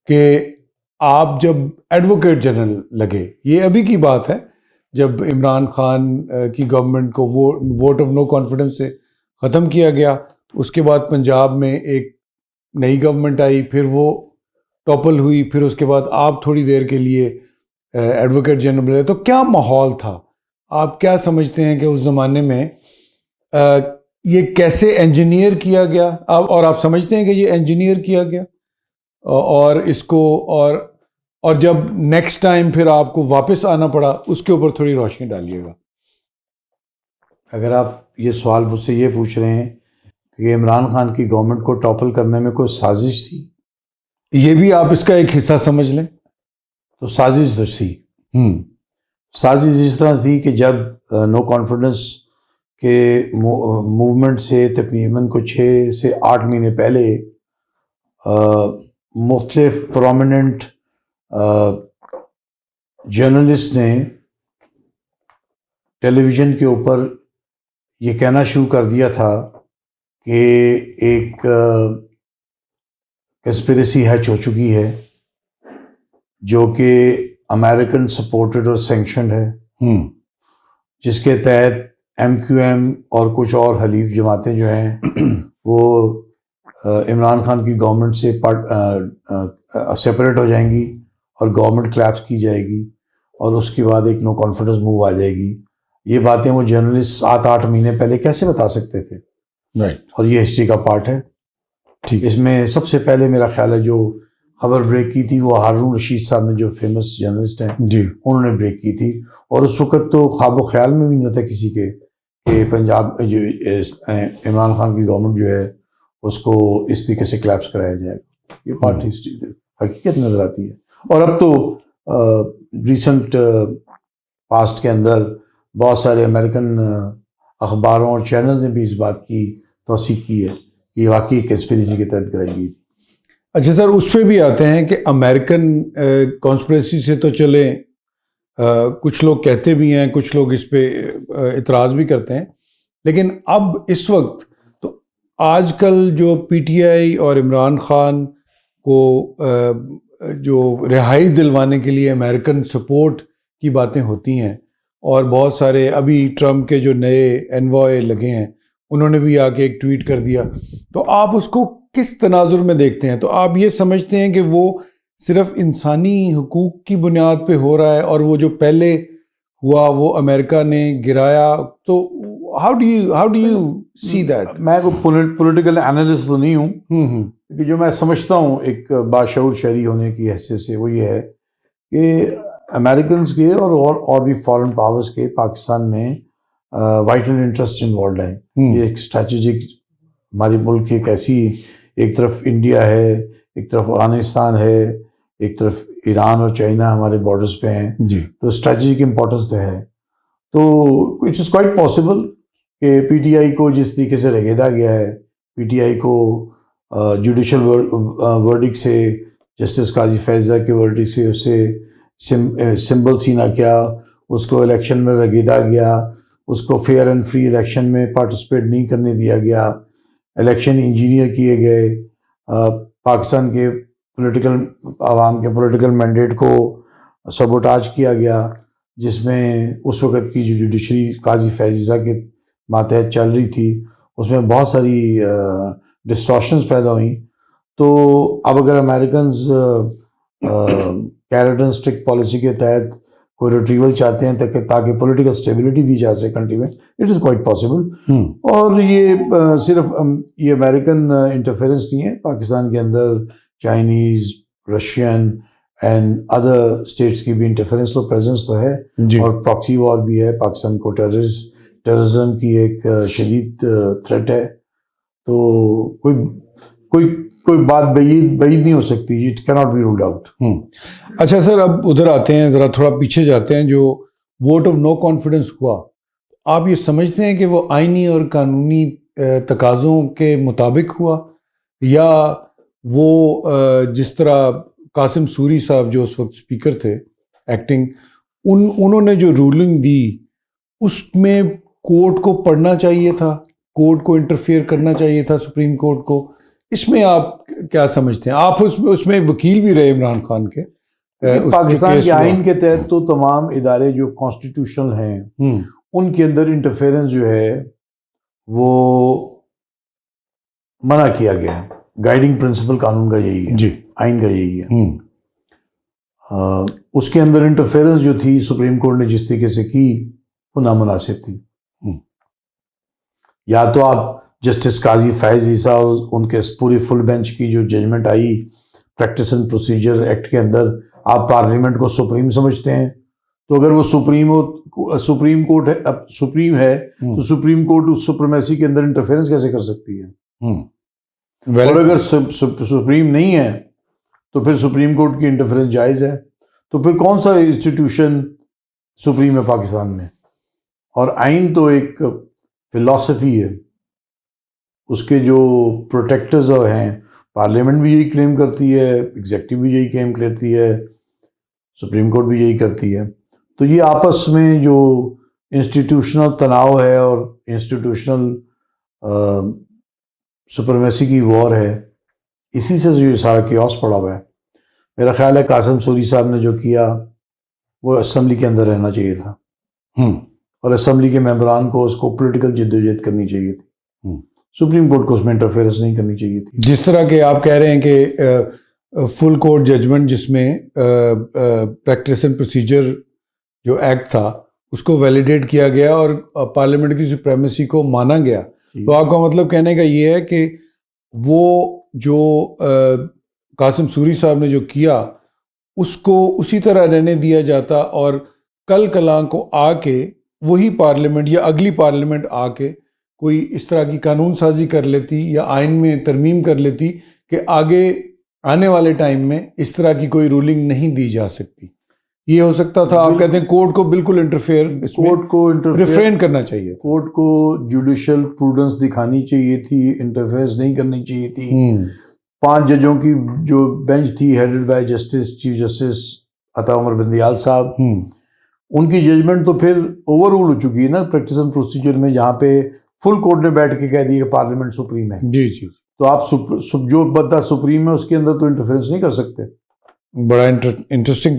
کہ آپ جب ایڈوکیٹ جنرل لگے، یہ ابھی کی بات ہے، جب عمران خان کی گورنمنٹ کو ووٹ آف نو کانفیڈنس سے ختم کیا گیا، اس کے بعد پنجاب میں ایک نئی گورنمنٹ آئی، پھر وہ ٹاپل ہوئی، پھر اس کے بعد آپ تھوڑی دیر کے لیے ایڈوکیٹ جنرل بنے، تو کیا ماحول تھا؟ آپ کیا سمجھتے ہیں کہ اس زمانے میں یہ کیسے انجینئر کیا گیا، اور آپ سمجھتے ہیں کہ یہ انجینئر کیا گیا، اور اس کو اور جب نیکسٹ ٹائم پھر آپ کو واپس آنا پڑا، اس کے اوپر تھوڑی روشنی ڈالیے گا۔ اگر آپ یہ سوال مجھ سے یہ پوچھ رہے ہیں کہ عمران خان کی گورنمنٹ کو ٹاپل کرنے میں کوئی سازش تھی، یہ بھی آپ اس کا ایک حصہ سمجھ لیں، تو سازش تو تھی۔ سازش اس طرح تھی کہ جب نو کانفیڈنس کے موومنٹ سے تقریباً کو 6 سے 8 مہینے پہلے مختلف پرومیننٹ جرنلسٹ نے ٹیلی ویژن کے اوپر یہ کہنا شروع کر دیا تھا کہ ایک کنسپریسی ہیچ ہو چکی ہے جو کہ امریکن سپورٹڈ اور سینکشنڈ ہے، جس کے تحت ایم کیو ایم اور کچھ اور حلیف جماعتیں جو ہیں وہ عمران خان کی گورنمنٹ سے سپریٹ ہو جائیں گی اور گورنمنٹ کلیپس کی جائے گی، اور اس کے بعد ایک نو کانفیڈنس موو آ جائے گی۔ یہ باتیں وہ جرنلسٹ 7-8 مہینے پہلے کیسے بتا سکتے تھے؟ اور یہ ہسٹری کا پارٹ ہے۔ ٹھیک، اس میں سب سے پہلے میرا خیال ہے جو خبر بریک کی تھی وہ ہارون رشید صاحب نے، جو فیمس جرنلسٹ ہیں، انہوں نے بریک کی تھی، اور اس وقت تو خواب و خیال میں بھی نہیں تھا کسی کے کہ پنجاب جو عمران خان کی گورنمنٹ جو ہے اس کو اس طریقے سے کلیپس کرایا جائے گا۔ یہ پارٹ ہسٹری حقیقت نظر آتی ہے، اور اب تو ریسنٹ پاسٹ کے اندر بہت سارے امریکن اخباروں اور چینلز نے بھی اس بات کی توثیق کی ہے کہ یہ واقعی کنسپریسی کے تحت کرائی گئی۔ اچھا سر، اس پہ بھی آتے ہیں کہ امریکن کانسپریسی سے تو چلیں، کچھ لوگ کہتے بھی ہیں، کچھ لوگ اس پہ اعتراض بھی کرتے ہیں، لیکن اب اس وقت تو آج کل جو پی ٹی آئی اور عمران خان کو جو رہائی دلوانے کے لیے امریکن سپورٹ کی باتیں ہوتی ہیں، اور بہت سارے ابھی ٹرمپ کے جو نئے انوائے لگے ہیں انہوں نے بھی آ کے ایک ٹویٹ کر دیا، تو آپ اس کو کس تناظر میں دیکھتے ہیں؟ تو آپ یہ سمجھتے ہیں کہ وہ صرف انسانی حقوق کی بنیاد پہ ہو رہا ہے، اور وہ جو پہلے ہوا وہ امریکہ نے گرایا، تو how do you see that? میں کوئی پولیٹیکل اینالسٹ تو نہیں ہوں، کہ جو میں سمجھتا ہوں ایک باشعور شہری ہونے کی حیثیت سے وہ یہ ہے کہ امریکنز کے اور بھی فارن پاورز کے پاکستان میں وائٹل انٹرسٹ انوالوڈ ہیں۔ یہ ایک اسٹریٹجک ہمارے ملک کی ایک ایسی، ایک طرف انڈیا ہے، ایک طرف افغانستان ہے، ایک طرف ایران اور چائنا ہمارے بارڈرز پہ ہیں، تو اسٹریٹجک امپورٹنس تو ہے۔ تو اٹس کوائٹ پاسبل کہ پی ٹی آئی کو جس طریقے سے رگیدا گیا ہے، پی ٹی آئی کو جوڈیشل ورڈک سے، جسٹس قاضی فیضہ کے ورڈک سے اس سے سمبل سینا کیا، اس کو الیکشن میں رگیدا گیا، اس کو فیئر اینڈ فری الیکشن میں پارٹیسپیٹ نہیں کرنے دیا گیا، الیکشن انجینئر کیے گئے، پاکستان کے پولیٹیکل عوام کے پولیٹیکل مینڈیٹ کو سبوٹاج کیا گیا، جس میں اس وقت کی جو جوڈیشری قاضی فیضہ کے ماتحت چل رہی تھی اس میں بہت ساری ڈسٹارشنز پیدا ہوئیں۔ تو اب اگر Americans carrot and stick policy کے تحت کوئی ریٹریول چاہتے ہیں تاکہ پولیٹیکل اسٹیبلٹی دی جا سکے کنٹری میں، اٹ از کوائٹ پاسبل۔ اور یہ صرف یہ امریکن انٹرفیئرنس نہیں ہے، پاکستان کے اندر Chinese, Russian and other states کی بھی انٹرفیئرنس تو پریزنس تو ہے، اور پراکسی وار بھی ہے، پاکستان کو ٹیررزم کی ایک شدید تھریٹ ہے۔ تو کوئی بات بعید نہیں ہو سکتی، it can't be rolled out. اچھا سر، اب ادھر آتے ہیں، ذرا تھوڑا پیچھے جاتے ہیں۔ جو ووٹ آف نو کانفیڈنس ہوا، آپ یہ سمجھتے ہیں کہ وہ آئینی اور قانونی تقاضوں کے مطابق ہوا، یا وہ جس طرح قاسم سوری صاحب جو اس وقت اسپیکر تھے ایکٹنگ، انہوں نے جو رولنگ دی اس میں کورٹ کو پڑھنا چاہیے تھا، کورٹ کو انٹرفیئر کرنا چاہیے تھا، سپریم کورٹ کو، اس میں آپ کیا سمجھتے ہیں؟ آپ اس میں وکیل بھی رہے عمران خان کے. پاکستان کے آئین کے تحت تو تمام ادارے جو کانسٹیٹیوشنل ہیں ان کے اندر انٹرفیرنس جو ہے وہ منع کیا گیا ہے. گائیڈنگ پرنسپل قانون کا یہی ہے, جی, آئین کا یہی ہے. اس کے اندر انٹرفیرنس جو تھی سپریم کورٹ نے جس طریقے سے کی وہ نامناسب تھی. یا تو آپ جسٹس قاضی فیض عیسیٰ اور ان کے پوری فل بینچ کی جو ججمنٹ آئی پریکٹس اینڈ پروسیجر ایکٹ کے اندر, آپ پارلیمنٹ کو سپریم سمجھتے ہیں, تو اگر وہ سپریم کورٹ ہے, سپریم ہے تو سپریم کورٹ اس سپریمیسی کے اندر انٹرفیرنس کیسے کر سکتی ہے؟ اور اگر سپریم نہیں ہے تو پھر سپریم کورٹ کی انٹرفیرنس جائز ہے. تو پھر کون سا انسٹیٹیوشن سپریم ہے پاکستان میں؟ اور آئین تو ایک فلاسفی ہے, اس کے جو پروٹیکٹرز ہیں پارلیمنٹ بھی یہی کلیم کرتی ہے, ایگزیکٹو بھی یہی کلیم کرتی ہے, سپریم کورٹ بھی یہی کرتی ہے. تو یہ آپس میں جو انسٹیٹیوشنل تناؤ ہے اور انسٹیٹیوشنل سپریمیسی کی وار ہے, اسی سے جو سارا کیوس پڑا ہوا ہے. میرا خیال ہے قاسم سوری صاحب نے جو کیا وہ اسمبلی کے اندر رہنا چاہیے تھا, اور اسمبلی کے ممبران کو اس کو پولیٹیکل جدوجہد کرنی چاہیے تھی. سپریم کورٹ کو اس میں انٹرفیئرنس نہیں کرنی چاہیے تھی. جس طرح کہ آپ کہہ رہے ہیں کہ فل کورٹ ججمنٹ جس میں پریکٹس اینڈ پروسیجر جو ایکٹ تھا اس کو ویلیڈیٹ کیا گیا اور پارلیمنٹ کی سپریمیسی کو مانا گیا, تو آپ کا مطلب کہنے کا یہ ہے کہ وہ جو قاسم سوری صاحب نے جو کیا اس کو اسی طرح رہنے دیا جاتا اور کل کلاں کو آ کے وہی پارلیمنٹ یا اگلی پارلیمنٹ آ کے کوئی اس طرح کی قانون سازی کر لیتی یا آئین میں ترمیم کر لیتی کہ آگے آنے والے ٹائم میں اس طرح کی کوئی رولنگ نہیں دی جا سکتی. یہ ہو سکتا تھا. آپ کہتے ہیں کورٹ کو بالکل کورٹ کو ریفرین کرنا چاہیے, کورٹ کو جوڈیشل پروڈنس دکھانی چاہیے تھی, انٹرفیئرنس نہیں کرنی چاہیے تھی. 5 ججوں کی جو بینچ تھی headed by justice chief justice عطا عمر بندیال صاحب, ان کی ججمنٹ تو پھر اوور رول ہو چکی ہے نا پریکٹس اینڈ پروسیجر میں, جہاں پہ فل کورٹ نے بیٹھ کے کہہ دیا کہ پارلیمنٹ سپریم ہے. جی جی, تو آپ جو بندہ سپریم ہے اس کے اندر تو انٹرفیئرنس نہیں کر سکتے. بڑا انٹرسٹنگ